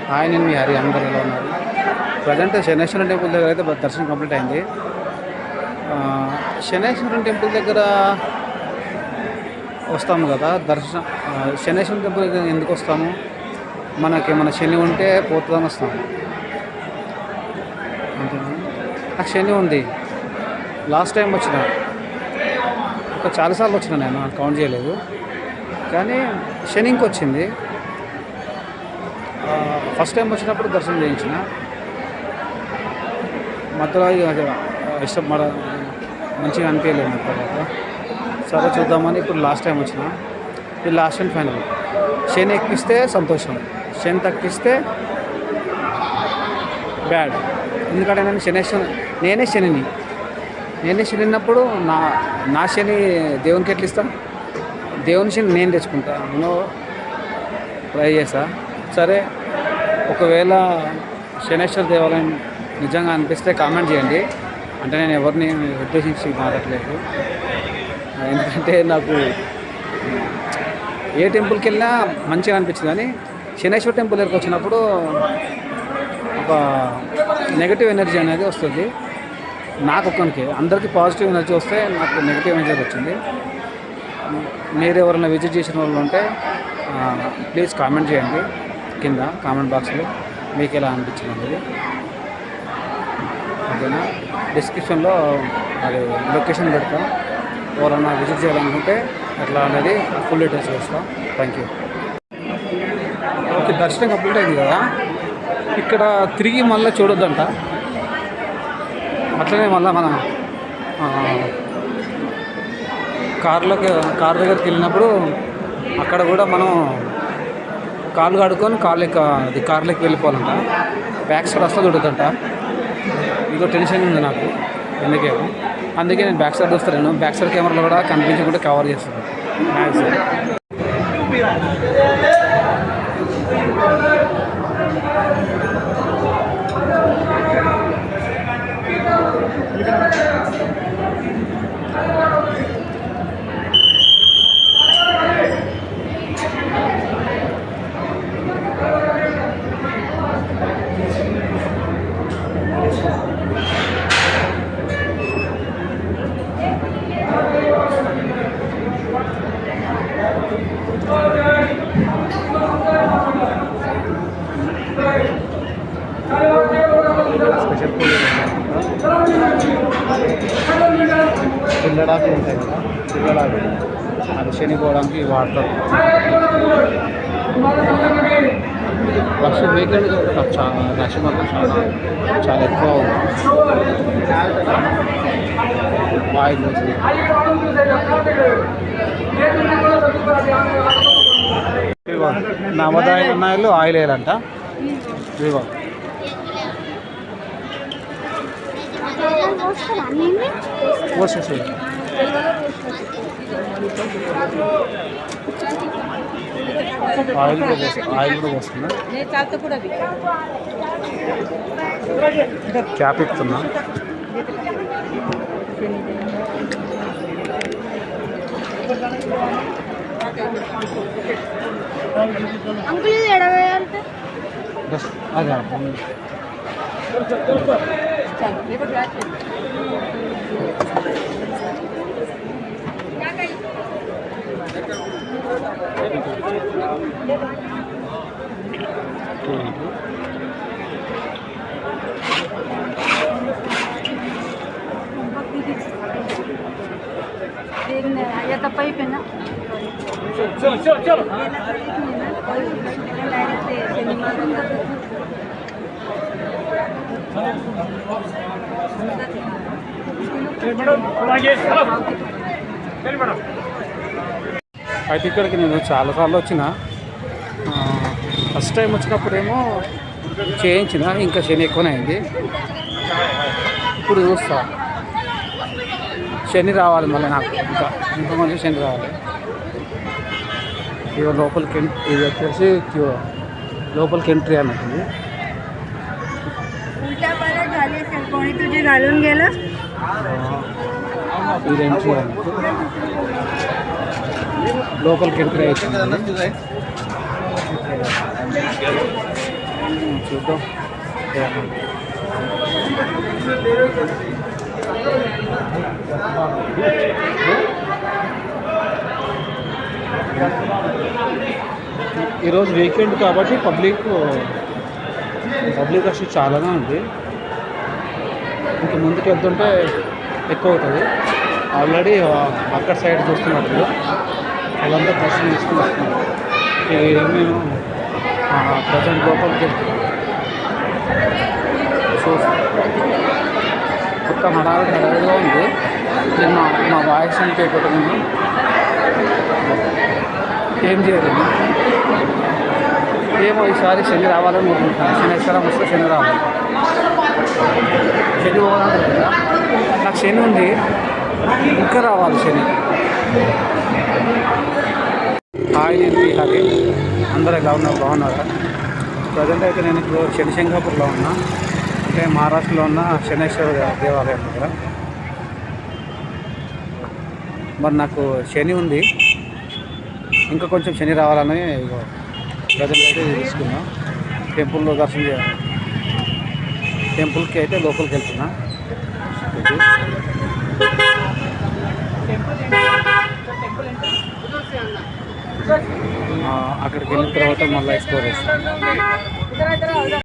Hi, నేను మీ హరి. అందరు ఎలా ఉన్నారు? ప్రజెంట్ శనేశ్వరం టెంపుల్ దగ్గర అయితే దర్శనం కంప్లీట్ అయింది. శనేశ్వరం టెంపుల్ దగ్గర వస్తాము కదా దర్శనం. శనేశ్వరం టెంపుల్ దగ్గర ఎందుకు వస్తాము? మనకి ఏమైనా శని ఉంటే పోతుందని వస్తాము. అంతేనా? నాకు శని ఉంది. లాస్ట్ టైం వచ్చిన చాలాసార్లు వచ్చిన, నేను కౌంట్ చేయలేదు. కానీ శని ఇంకొచ్చింది. ఫస్ట్ టైం వచ్చినప్పుడు దర్శనం చేయించిన, మధ్యలో ఇష్టం మంచిగా అనిపించలేదు నాకు. తర్వాత సరే చూద్దామని ఇప్పుడు లాస్ట్ టైం వచ్చిన. ఇది లాస్ట్ అండ్ ఫైనల్. శని ఎక్కిస్తే సంతోషం, శని తక్కిస్తే బ్యాడ్. ఎందుకంటే నేను నేనే శని అన్నప్పుడు నా శని దేవునికి ఎట్లా ఇస్తాను? దేవుని శని నేను తెచ్చుకుంటా. నేను ట్రై చేసా. సరే, ఒకవేళ శనేశ్వర దేవాలయం నిజంగా అనిపిస్తే కామెంట్ చేయండి. అంటే నేను ఎవరిని ఉద్దేశించి మాట్లాడలేదు. ఎందుకంటే నాకు ఏ టెంపుల్కి వెళ్ళినా మంచిగా అనిపించింది. కానీ శనేశ్వర టెంపుల్ దగ్గరికి వచ్చినప్పుడు ఒక నెగటివ్ ఎనర్జీ అనేది వస్తుంది. నాకు ఒక్కరికి, అందరికీ పాజిటివ్ ఎనర్జీ వస్తే నాకు నెగటివ్ ఎనర్జీ వచ్చింది. మీరు ఎవరైనా విజిట్ చేసిన వాళ్ళు ఉంటే ప్లీజ్ కామెంట్ చేయండి కింద కామెంట్ బాక్స్లో మీకు ఎలా అనిపించింది అనేది. ఓకేనా? డిస్క్రిప్షన్లో అది లొకేషన్ పెడతాం. ఎవరైనా విజిట్ చేయాలనుకుంటే అట్లా అనేది ఫుల్ డీటెయిల్స్ వేస్తాం. Thank you. ఓకే, దర్శనం కంప్లీట్ అయింది కదా. ఇక్కడ తిరిగి మళ్ళీ చూడొద్దంట. అట్లనే మళ్ళీ మన కార్ దగ్గరికి వెళ్ళినప్పుడు అక్కడ కూడా మనం కాళ్ళు కడుక్కొని కార్లోకి వెళ్ళిపోవాలంట. బ్యాక్ సైడ్ వస్తే చూడొద్దంట. ఇదో టెన్షన్ ఉంది నాకు అందుకే నేను బ్యాక్ సైడ్ వస్తాను. బ్యాక్ సైడ్ కెమెరాలో కూడా కనిపించకుండా కవర్ చేస్తాను మ్యాక్స్. స్పెషల్ పిల్లడాకు ఉంటాయి కదా, పిల్లడాకు అది శనిపోవడానికి వాడతారు. రష్ వీకెండ్ రష్ మాత్రం చాలా ఎక్కువ ఉంది. ఆయిల్ నవదాయ ఉన్నాయిలు ఆయిల్ వేయాలంట. ఇదిగో పోసేసి ఆయిల్ కూడా పోస్తున్నా. క్యాప్ ఇస్తున్నా. అదే या तो पाइप है ना. चलो అయితే ఇక్కడికి నేను చాలాసార్లు వచ్చిన. ఫస్ట్ టైం వచ్చినప్పుడేమో చేయించిన, ఇంకా శని ఎక్కువనే అయింది. ఇప్పుడు చూస్తా, శని రావాలి మళ్ళీ నాకు, ఇంకా కొంచెం శని రావాలి. ఇక లోపలికి ఇది వచ్చేసి లోపలికి ఎంట్రీ అన్నట్టుంది. ఇది ఎంట్రీ అన్నట్టు. లోపలికి ఎంట్రీ అవుతుంది. చూద్దాం. ఈరోజు వీకెండ్ కాబట్టి పబ్లిక్ రష్ చాలానే ఉంది. ఇంక ముందుకు వెళ్తుంటే ఎక్కువ అవుతుంది. ఆల్రెడీ అక్కడ సైడ్ చూస్తున్నట్టు వాళ్ళంతా దర్శనం తీసుకుని వస్తున్నారు. మేము ప్రజెంట్ లోపలికి వెళ్తున్నాం. మొత్తం హడావిడిగా ఉంది. నేను మా వాయిస్ అంటే పెట్టుకున్నాను. ఏం చేయలేదు. ఏమో ఈసారి శని రావాలని కోరుకుంటున్నాను. శనివారం వస్తే శని రావాలి. శని పోవాలంటే కదా, నాకు శని ఉంది, ఇంకా రావాలి శని. హాయ్, నేను విహారీ. అందరూ ఎలా ఉన్నారు? బాగున్నారా? ప్రజెంట్ అయితే నేను ఇప్పుడు శనిశంగాపూర్లో ఉన్నా, అంటే మహారాష్ట్రలో ఉన్న శనేశ్వర దేవాలయం దగ్గర. మరి నాకు శని ఉంది, ఇంకా కొంచెం శని రావాలని ప్రజెంట్ అయితే తీసుకున్నా. టెంపుల్లో దర్శనం చేయాలి. టెంపుల్కి అయితే లోపలికి వెళ్తున్నా. అక్కడికి వెళ్ళిన తర్వాత మళ్ళీ ఎక్స్ప్లోర్ చేస్తాను.